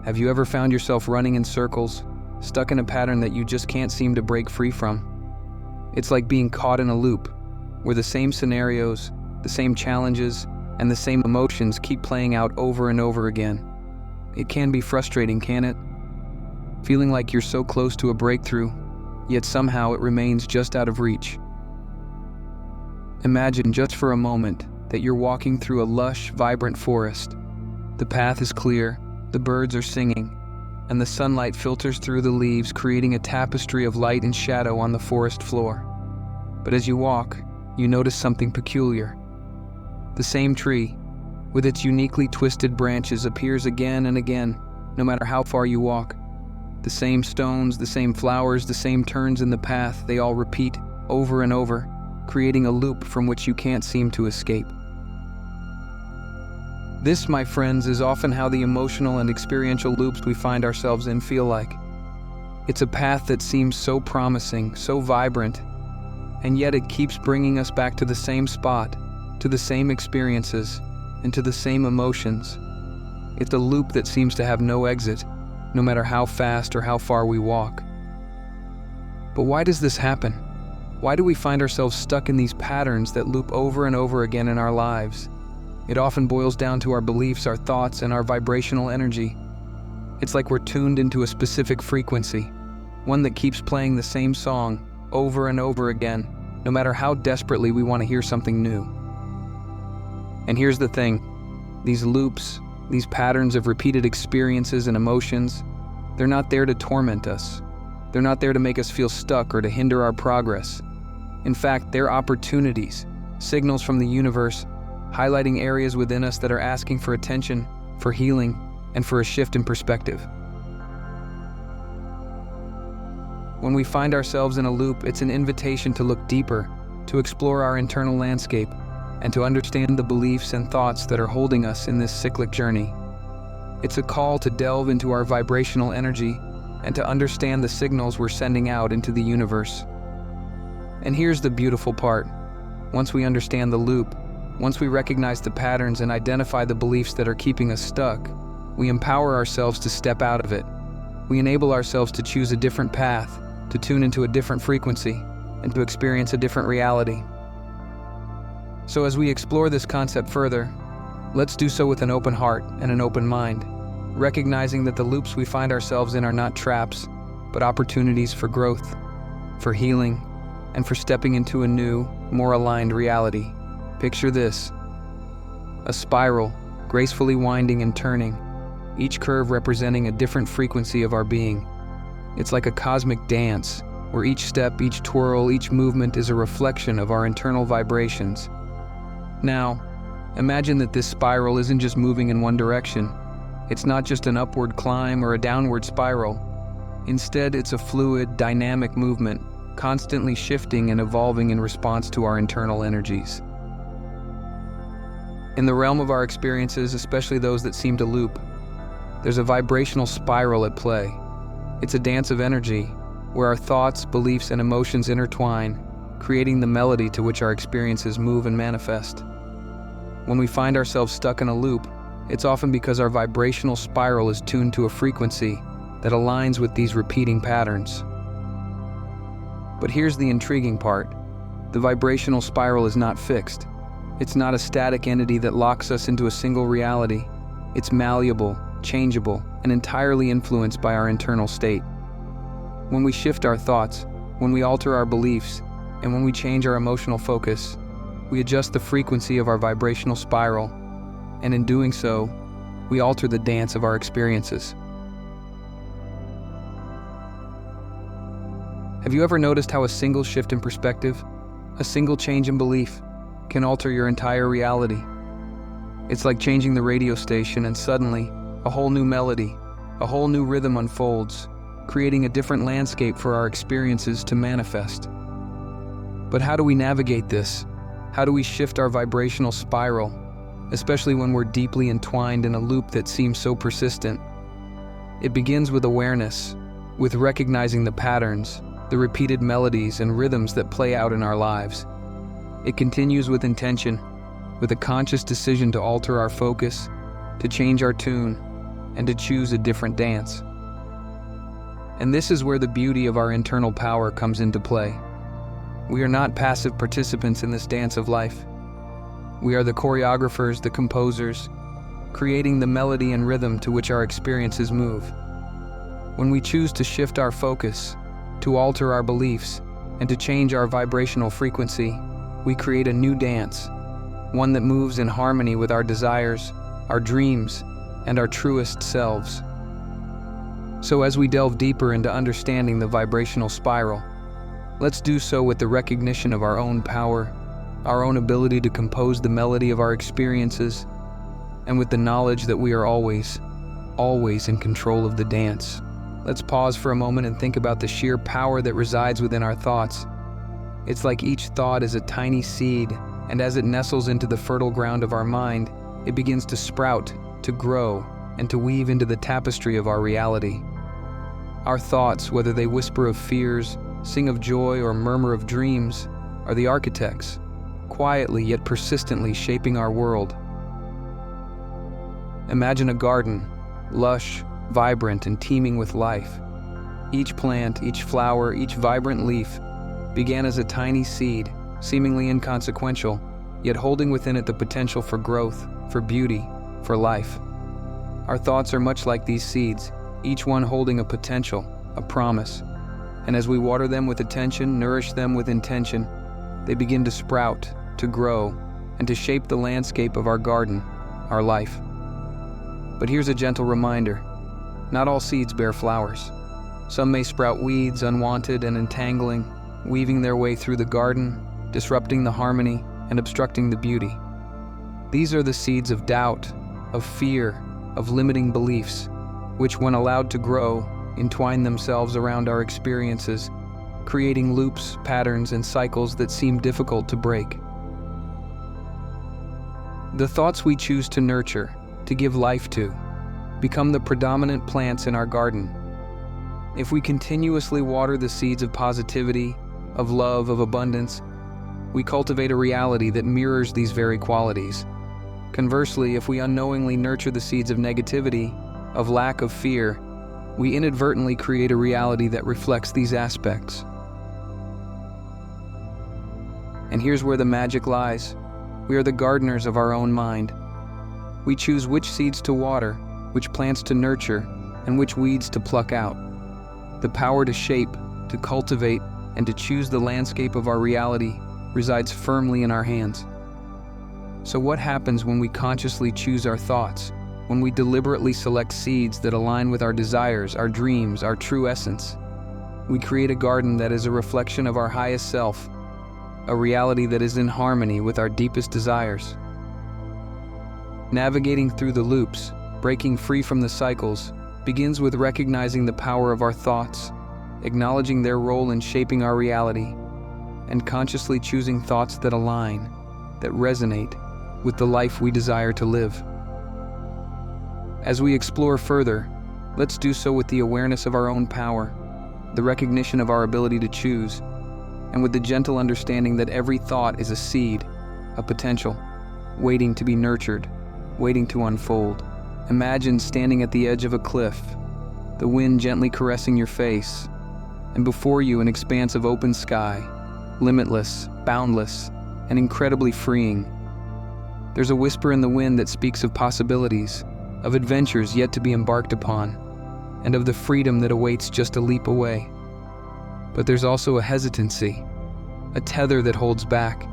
Have you ever found yourself running in circles, stuck in a pattern that you just can't seem to break free from? It's like being caught in a loop, where the same scenarios, the same challenges, and the same emotions keep playing out over and over again. It can be frustrating, can't it? Feeling like you're so close to a breakthrough, yet somehow it remains just out of reach. Imagine just for a moment that you're walking through a lush, vibrant forest. The path is clear, the birds are singing, and the sunlight filters through the leaves, creating a tapestry of light and shadow on the forest floor. But as you walk, you notice something peculiar. The same tree, with its uniquely twisted branches, appears again and again, no matter how far you walk. The same stones, the same flowers, the same turns in the path, they all repeat over and over, creating a loop from which you can't seem to escape. This, my friends, is often how the emotional and experiential loops we find ourselves in feel like. It's a path that seems so promising, so vibrant, and yet it keeps bringing us back to the same spot, to the same experiences, and to the same emotions. It's a loop that seems to have no exit, no matter how fast or how far we walk. But why does this happen? Why do we find ourselves stuck in these patterns that loop over and over again in our lives? It often boils down to our beliefs, our thoughts, and our vibrational energy. It's like we're tuned into a specific frequency, one that keeps playing the same song over and over again, no matter how desperately we want to hear something new. And here's the thing, these loops, these patterns of repeated experiences and emotions, they're not there to torment us. They're not there to make us feel stuck or to hinder our progress. In fact, they're opportunities, signals from the universe, highlighting areas within us that are asking for attention, for healing, and for a shift in perspective. When we find ourselves in a loop, it's an invitation to look deeper, to explore our internal landscape, and to understand the beliefs and thoughts that are holding us in this cyclic journey. It's a call to delve into our vibrational energy and to understand the signals we're sending out into the universe. And here's the beautiful part. Once we understand the loop, once we recognize the patterns and identify the beliefs that are keeping us stuck, we empower ourselves to step out of it. We enable ourselves to choose a different path, to tune into a different frequency, and to experience a different reality. So as we explore this concept further, let's do so with an open heart and an open mind, recognizing that the loops we find ourselves in are not traps, but opportunities for growth, for healing, and for stepping into a new, more aligned reality. Picture this: a spiral, gracefully winding and turning, each curve representing a different frequency of our being. It's like a cosmic dance, where each step, each twirl, each movement is a reflection of our internal vibrations. Now, imagine that this spiral isn't just moving in one direction. It's not just an upward climb or a downward spiral. Instead, it's a fluid, dynamic movement, constantly shifting and evolving in response to our internal energies. In the realm of our experiences, especially those that seem to loop, there's a vibrational spiral at play. It's a dance of energy, where our thoughts, beliefs, and emotions intertwine, creating the melody to which our experiences move and manifest. When we find ourselves stuck in a loop, it's often because our vibrational spiral is tuned to a frequency that aligns with these repeating patterns. But here's the intriguing part. The vibrational spiral is not fixed. It's not a static entity that locks us into a single reality. It's malleable, changeable, and entirely influenced by our internal state. When we shift our thoughts, when we alter our beliefs, and when we change our emotional focus, we adjust the frequency of our vibrational spiral, and in doing so, we alter the dance of our experiences. Have you ever noticed how a single shift in perspective, a single change in belief, can alter your entire reality? It's like changing the radio station and suddenly, a whole new melody, a whole new rhythm unfolds, creating a different landscape for our experiences to manifest. But how do we navigate this? How do we shift our vibrational spiral, especially when we're deeply entwined in a loop that seems so persistent? It begins with awareness, with recognizing the patterns, the repeated melodies and rhythms that play out in our lives. It continues with intention, with a conscious decision to alter our focus, to change our tune, and to choose a different dance. And this is where the beauty of our internal power comes into play. We are not passive participants in this dance of life. We are the choreographers, the composers, creating the melody and rhythm to which our experiences move. When we choose to shift our focus, to alter our beliefs, and to change our vibrational frequency, we create a new dance, one that moves in harmony with our desires, our dreams, and our truest selves. So as we delve deeper into understanding the vibrational spiral, let's do so with the recognition of our own power, our own ability to compose the melody of our experiences, and with the knowledge that we are always in control of the dance. Let's pause for a moment and think about the sheer power that resides within our thoughts. It's like each thought is a tiny seed, and as it nestles into the fertile ground of our mind, it begins to sprout, to grow, and to weave into the tapestry of our reality. Our thoughts, whether they whisper of fears, sing of joy, or murmur of dreams, are the architects, quietly yet persistently shaping our world. Imagine a garden, lush, vibrant, and teeming with life. Each plant, each flower, each vibrant leaf began as a tiny seed, seemingly inconsequential, yet holding within it the potential for growth, for beauty, for life. Our thoughts are much like these seeds, each one holding a potential, a promise. And as we water them with attention, nourish them with intention, they begin to sprout, to grow, and to shape the landscape of our garden, our life. But here's a gentle reminder. Not all seeds bear flowers. Some may sprout weeds, unwanted and entangling, weaving their way through the garden, disrupting the harmony and obstructing the beauty. These are the seeds of doubt, of fear, of limiting beliefs, which, when allowed to grow, entwine themselves around our experiences, creating loops, patterns, and cycles that seem difficult to break. The thoughts we choose to nurture, to give life to, become the predominant plants in our garden. If we continuously water the seeds of positivity, of love, of abundance, we cultivate a reality that mirrors these very qualities. Conversely, if we unknowingly nurture the seeds of negativity, of lack, of fear, we inadvertently create a reality that reflects these aspects. And here's where the magic lies. We are the gardeners of our own mind. We choose which seeds to water, which plants to nurture, and which weeds to pluck out. The power to shape, to cultivate, and to choose the landscape of our reality resides firmly in our hands. So what happens when we consciously choose our thoughts, when we deliberately select seeds that align with our desires, our dreams, our true essence? We create a garden that is a reflection of our highest self, a reality that is in harmony with our deepest desires. Navigating through the loops, breaking free from the cycles, begins with recognizing the power of our thoughts, acknowledging their role in shaping our reality, and consciously choosing thoughts that align, that resonate with the life we desire to live. As we explore further, let's do so with the awareness of our own power, the recognition of our ability to choose, and with the gentle understanding that every thought is a seed, a potential, waiting to be nurtured, waiting to unfold. Imagine standing at the edge of a cliff, the wind gently caressing your face, and before you an expanse of open sky, limitless, boundless, and incredibly freeing. There's a whisper in the wind that speaks of possibilities, of adventures yet to be embarked upon, and of the freedom that awaits just a leap away. But there's also a hesitancy, a tether that holds back,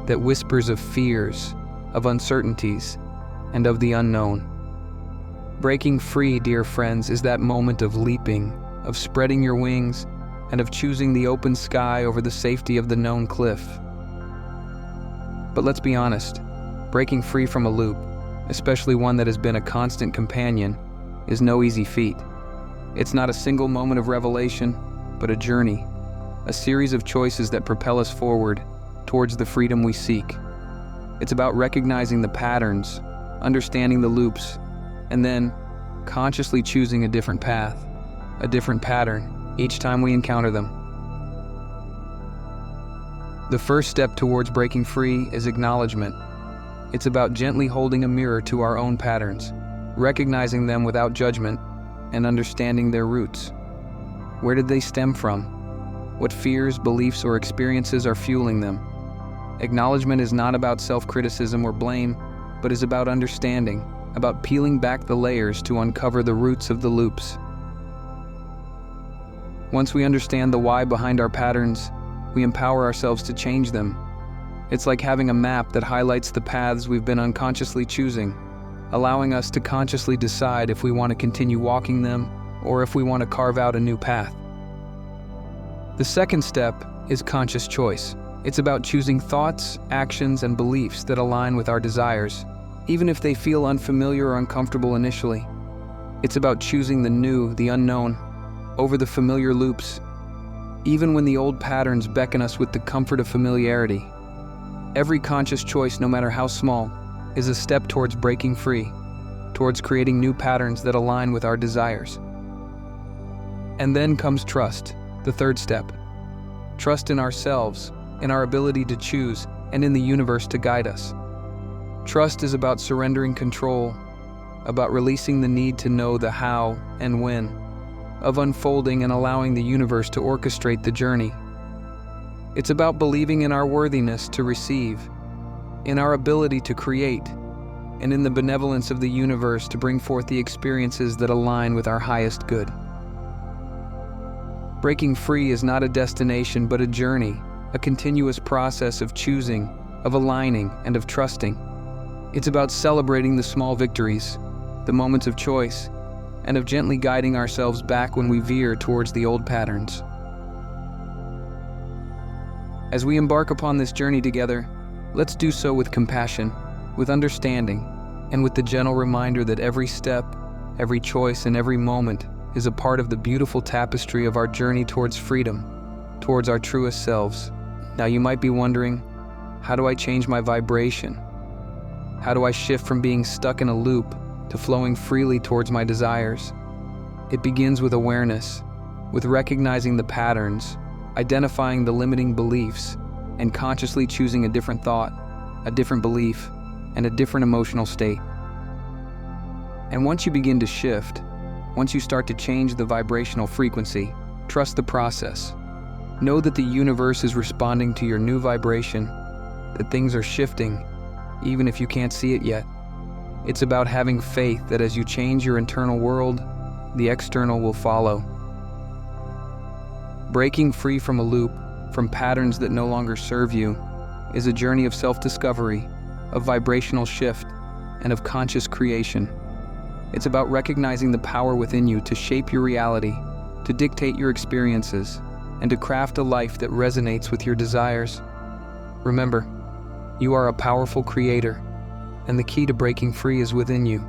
that whispers of fears, of uncertainties, and of the unknown. Breaking free, dear friends, is that moment of leaping, of spreading your wings, and of choosing the open sky over the safety of the known cliff. But let's be honest, breaking free from a loop, especially one that has been a constant companion, is no easy feat. It's not a single moment of revelation, but a journey, a series of choices that propel us forward towards the freedom we seek. It's about recognizing the patterns, understanding the loops, and then consciously choosing a different path, a different pattern each time we encounter them. The first step towards breaking free is acknowledgement. It's about gently holding a mirror to our own patterns, recognizing them without judgment and understanding their roots. Where did they stem from? What fears, beliefs, or experiences are fueling them? Acknowledgement is not about self-criticism or blame, but is about understanding, about peeling back the layers to uncover the roots of the loops. Once we understand the why behind our patterns, we empower ourselves to change them. It's like having a map that highlights the paths we've been unconsciously choosing, allowing us to consciously decide if we want to continue walking them or if we want to carve out a new path. The second step is conscious choice. It's about choosing thoughts, actions, and beliefs that align with our desires, even if they feel unfamiliar or uncomfortable initially. It's about choosing the new, the unknown, over the familiar loops, even when the old patterns beckon us with the comfort of familiarity. Every conscious choice, no matter how small, is a step towards breaking free, towards creating new patterns that align with our desires. And then comes trust, the third step. Trust in ourselves, in our ability to choose, and in the universe to guide us. Trust is about surrendering control, about releasing the need to know the how and when, of unfolding and allowing the universe to orchestrate the journey. It's about believing in our worthiness to receive, in our ability to create, and in the benevolence of the universe to bring forth the experiences that align with our highest good. Breaking free is not a destination but a journey, a continuous process of choosing, of aligning, and of trusting. It's about celebrating the small victories, the moments of choice, and of gently guiding ourselves back when we veer towards the old patterns. As we embark upon this journey together, let's do so with compassion, with understanding, and with the gentle reminder that every step, every choice, and every moment is a part of the beautiful tapestry of our journey towards freedom, towards our truest selves. Now you might be wondering, how do I change my vibration? How do I shift from being stuck in a loop to flowing freely towards my desires? It begins with awareness, with recognizing the patterns, identifying the limiting beliefs, and consciously choosing a different thought, a different belief, and a different emotional state. And once you begin to shift, once you start to change the vibrational frequency, trust the process. Know that the universe is responding to your new vibration, that things are shifting, even if you can't see it yet. It's about having faith that as you change your internal world, the external will follow. Breaking free from a loop, from patterns that no longer serve you, is a journey of self-discovery, of vibrational shift, and of conscious creation. It's about recognizing the power within you to shape your reality, to dictate your experiences, and to craft a life that resonates with your desires. Remember, you are a powerful creator, and the key to breaking free is within you.